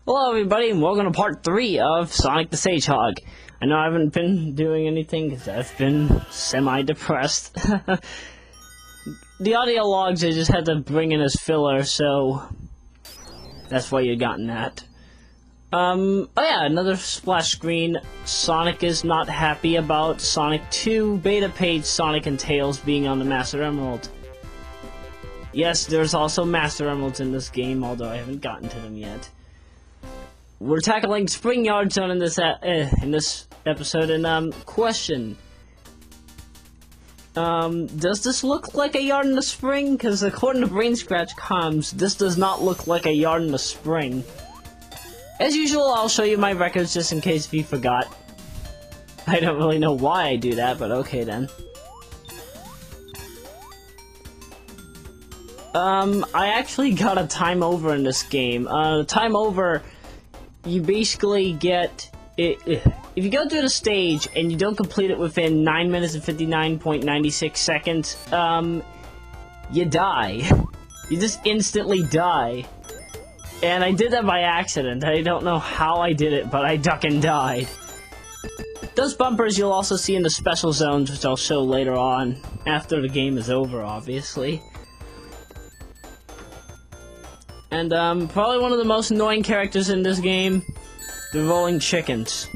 Hello everybody and welcome to part 3 of Sonic the Sagehog. I know I haven't been doing anything because I've been semi-depressed. The audio logs I just had to bring in as filler, so that's why you've gotten that. Oh yeah, another splash screen. Sonic is not happy about Sonic 2 beta page Sonic and Tails being on the Master Emerald. Yes, there's also Master Emeralds in this game, although I haven't gotten to them yet. We're tackling Spring Yard Zone in this episode, and question: does this look like a yard in the spring? Because according to Brain Scratch comms, this does not look like a yard in the spring. As usual, I'll show you my records just in case if you forgot. I don't really know why I do that, but okay then. I actually got a time over in this game. Time over. You basically get it if you go through the stage and you don't complete it within 9 minutes and 59.96 seconds, you die. You just instantly die. And I did that by accident. I don't know how I did it, but I duck and died. Those bumpers you'll also see in the special zones, which I'll show later on, after the game is over, obviously. And, probably one of the most annoying characters in this game, the Rolling Chickens.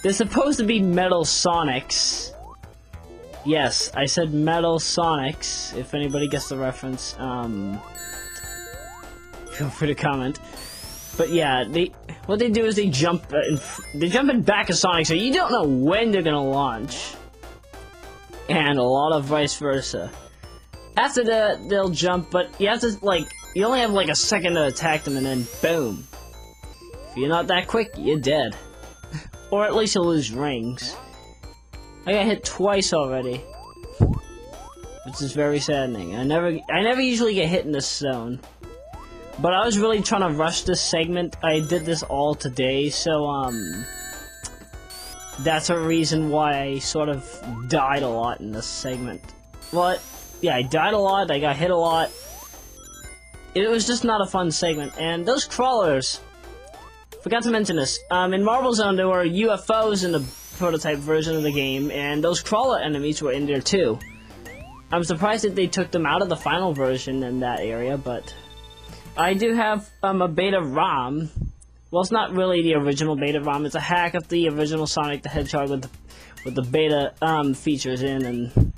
They're supposed to be Metal Sonics. Yes, I said Metal Sonics, if anybody gets the reference, feel free to comment. But yeah, what they do is they jump in back of Sonic, so you don't know when they're gonna launch. And a lot of vice versa. After that, they'll jump, but you have to, you only have a second to attack them, and then boom. If you're not that quick, you're dead. Or at least you'll lose rings. I got hit twice already, which is very saddening. I never usually get hit in this zone, but I was really trying to rush this segment. I did this all today, so that's a reason why I sort of died a lot in this segment. But yeah, I died a lot. I got hit a lot. It was just not a fun segment. And those crawlers, forgot to mention this, in Marble Zone there were UFOs in the prototype version of the game, and those crawler enemies were in there too. I'm surprised that they took them out of the final version in that area, but I do have a beta ROM. Well, it's not really the original beta ROM, it's a hack of the original Sonic the Hedgehog with the beta features in, and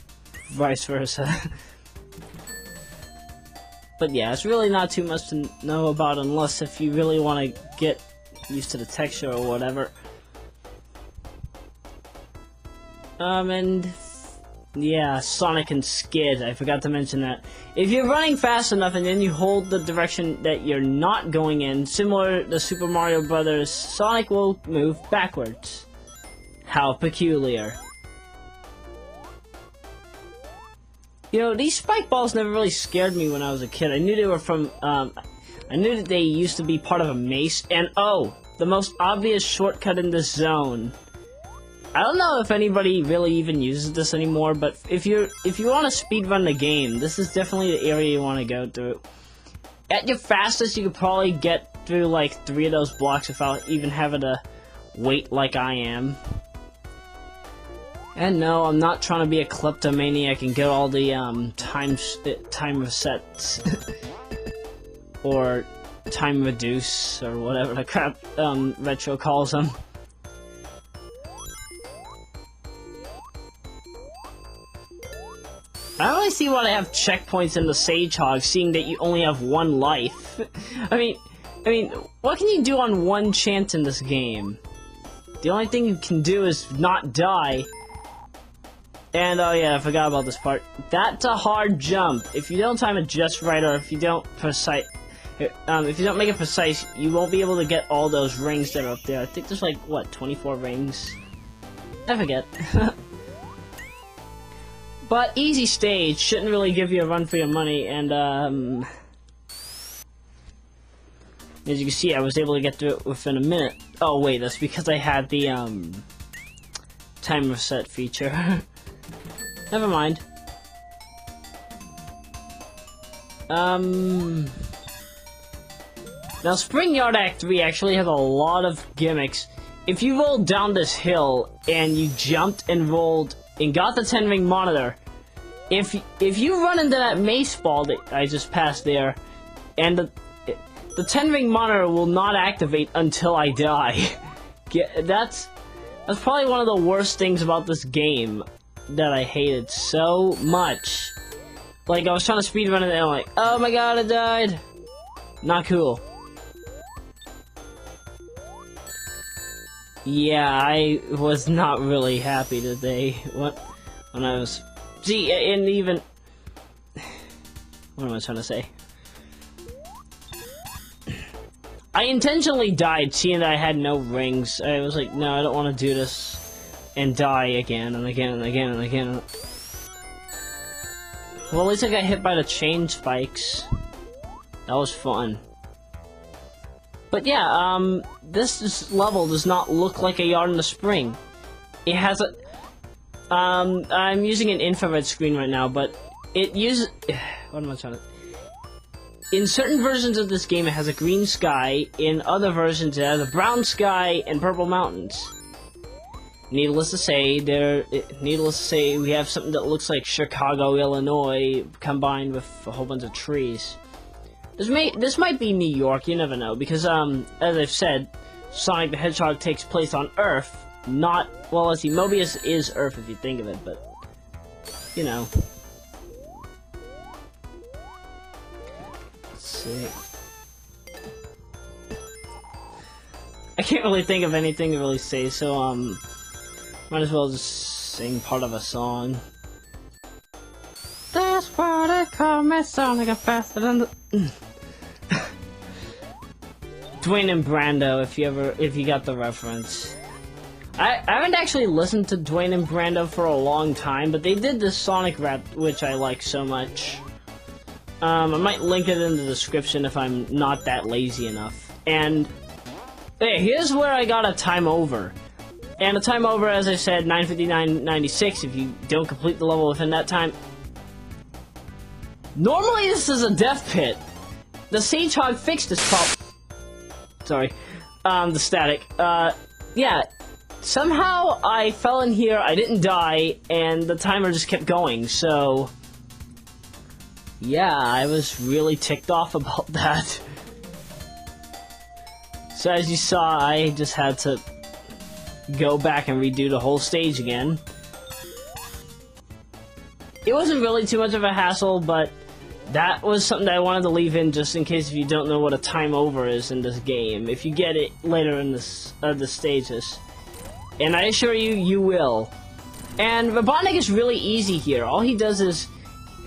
vice versa. But yeah, it's really not too much to know about unless if you really want to get used to the texture or whatever. And yeah, Sonic and Skid, I forgot to mention that. If you're running fast enough and then you hold the direction that you're not going in, similar to Super Mario Brothers, Sonic will move backwards. How peculiar. You know, these spike balls never really scared me when I was a kid. I knew they were from, I knew that they used to be part of a mace, and oh, the most obvious shortcut in this zone. I don't know if anybody really even uses this anymore, but if you want to speedrun the game, this is definitely the area you want to go through. At your fastest, you could probably get through like 3 of those blocks without even having to wait like I am. And no, I'm not trying to be a kleptomaniac and get all the time resets or time reduce or whatever the crap Retro calls them. I don't really see why they have checkpoints in the Sagehog, seeing that you only have 1 life. I mean, what can you do on 1 chance in this game? The only thing you can do is not die. And oh yeah, I forgot about this part. That's a hard jump. If you don't time it just right, or if you don't make it precise, you won't be able to get all those rings that are up there. I think there's like what, 24 rings? I forget. But easy stage, shouldn't really give you a run for your money, and as you can see, I was able to get through it within a minute. Oh wait, that's because I had the time reset feature. Never mind. Now, Spring Yard Act 3 actually has a lot of gimmicks. If you rolled down this hill and you jumped and rolled and got the 10-ring monitor, if you run into that mace ball that I just passed there, and the 10-ring monitor will not activate until I die. That's probably one of the worst things about this game that I hated so much. Like, I was trying to speedrun it and I'm like, oh my god, I died. Not cool. Yeah, I was not really happy today when I was... See, and even... What am I trying to say? I intentionally died seeing that I had no rings. I was like, no, I don't want to do this and die again and again and again and again. Well, at least I got hit by the chain spikes. That was fun. But yeah, this level does not look like a yard in the spring. It has a... I'm using an infrared screen right now, but it uses... What am I trying to... In certain versions of this game, it has a green sky. In other versions, it has a brown sky and purple mountains. Needless to say, we have something that looks like Chicago, Illinois, combined with a whole bunch of trees. This might be New York, you never know, because, as I've said, Sonic the Hedgehog takes place on Earth, not... Well, let's see, Mobius is Earth if you think of it, but... You know... See. I can't really think of anything to really say, so, might as well just sing part of a song. That's what I call my Sonic faster than the... Duane and BrandO, if you got the reference. I haven't actually listened to Duane and BrandO for a long time, but they did this Sonic rap, which I like so much. I might link it in the description if I'm not that lazy enough. And, hey, here's where I got a time over. And a time over, as I said, 9:59:96 if you don't complete the level within that time. Normally this is a death pit. The Sagehog fixed this problem. Sorry. The static. Yeah. Somehow I fell in here, I didn't die, and the timer just kept going, so... Yeah, I was really ticked off about that. So as you saw, I just had to go back and redo the whole stage again. It wasn't really too much of a hassle, but that was something that I wanted to leave in just in case if you don't know what a time over is in this game. If you get it later in the stages. And I assure you, you will. And Robotnik is really easy here. All he does is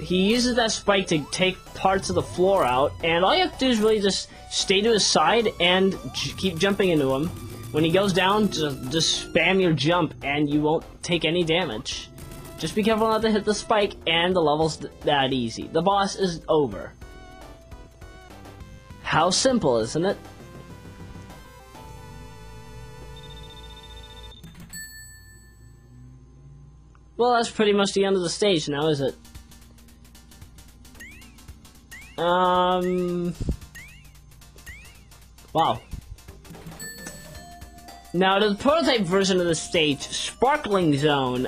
he uses that spike to take parts of the floor out, and all you have to do is really just stay to his side and keep jumping into him. When he goes down, just spam your jump, and you won't take any damage. Just be careful not to hit the spike, and the level's that easy. The boss is over. How simple, isn't it? Well, that's pretty much the end of the stage now, is it? Wow. Now, the prototype version of the stage, Sparkling Zone,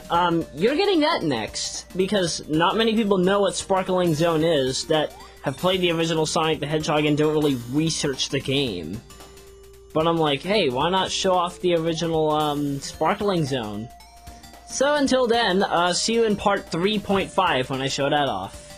you're getting that next, because not many people know what Sparkling Zone is that have played the original Sonic the Hedgehog and don't really research the game. But I'm like, hey, why not show off the original, Sparkling Zone? So until then, see you in part 3.5 when I show that off.